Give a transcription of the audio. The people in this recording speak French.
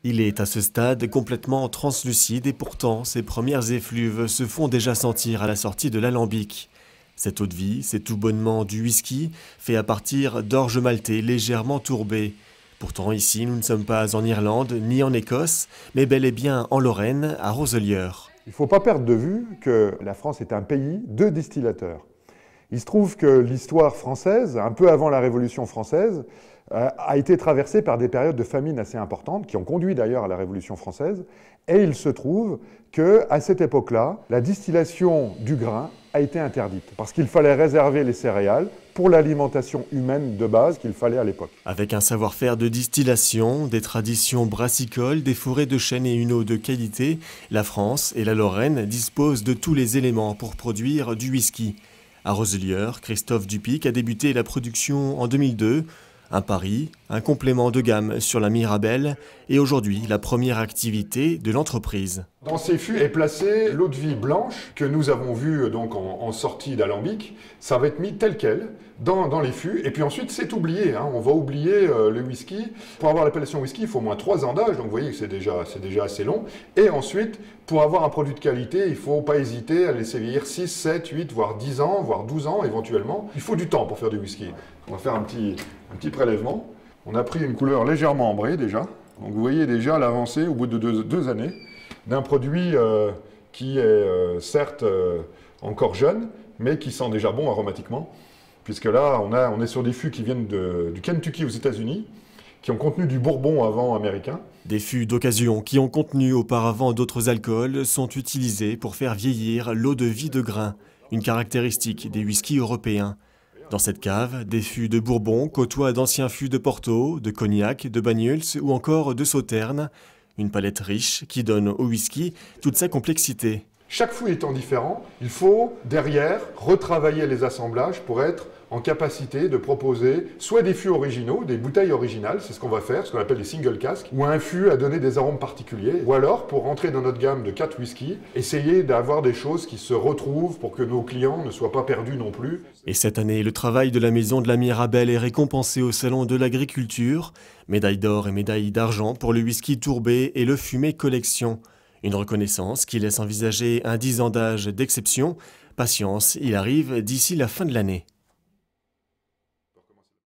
Il est à ce stade complètement translucide et pourtant ses premières effluves se font déjà sentir à la sortie de l'alambic. Cette eau de vie, c'est tout bonnement du whisky fait à partir d'orge maltais légèrement tourbé. Pourtant ici nous ne sommes pas en Irlande ni en Écosse, mais bel et bien en Lorraine, à Roselière. Il ne faut pas perdre de vue que la France est un pays de distillateurs. Il se trouve que l'histoire française, un peu avant la Révolution française, a été traversée par des périodes de famine assez importantes, qui ont conduit d'ailleurs à la Révolution française. Et il se trouve qu'à cette époque-là, la distillation du grain a été interdite, parce qu'il fallait réserver les céréales pour l'alimentation humaine de base qu'il fallait à l'époque. Avec un savoir-faire de distillation, des traditions brassicoles, des forêts de chêne et une eau de qualité, la France et la Lorraine disposent de tous les éléments pour produire du whisky. À Roselière, Christophe Dupic a débuté la production en 2002, un pari, un complément de gamme sur la Mirabelle et aujourd'hui la première activité de l'entreprise. Dans ces fûts est placée l'eau de vie blanche que nous avons vue donc en sortie d'alambic. Ça va être mis tel quel dans les fûts et puis ensuite c'est oublié. On va oublier le whisky. Pour avoir l'appellation whisky, il faut au moins 3 ans d'âge, donc vous voyez que c'est déjà assez long. Et ensuite, pour avoir un produit de qualité, il ne faut pas hésiter à laisser vieillir 6, 7, 8, voire 10 ans, voire 12 ans éventuellement. Il faut du temps pour faire du whisky. On va faire un petit prélèvement. On a pris une couleur légèrement ambrée déjà. Donc vous voyez déjà l'avancée au bout de deux années d'un produit qui est certes encore jeune, mais qui sent déjà bon aromatiquement, puisque là on est sur des fûts qui viennent du Kentucky aux États-Unis, qui ont contenu du bourbon avant américain. Des fûts d'occasion qui ont contenu auparavant d'autres alcools sont utilisés pour faire vieillir l'eau de vie de grain, une caractéristique des whiskies européens. Dans cette cave, des fûts de Bourbon côtoient d'anciens fûts de Porto, de Cognac, de Banyuls ou encore de Sauternes. Une palette riche qui donne au whisky toute sa complexité. Chaque fût étant différent, il faut derrière retravailler les assemblages pour être en capacité de proposer soit des fûts originaux, des bouteilles originales, c'est ce qu'on va faire, ce qu'on appelle des single casks, ou un fût à donner des arômes particuliers, ou alors pour rentrer dans notre gamme de 4 whiskies, essayer d'avoir des choses qui se retrouvent pour que nos clients ne soient pas perdus non plus. Et cette année, le travail de la maison de la Mirabelle est récompensé au Salon de l'Agriculture, médaille d'or et médaille d'argent pour le whisky tourbé et le fumé collection. Une reconnaissance qui laisse envisager un 10 ans d'âge d'exception. Patience, il arrive d'ici la fin de l'année.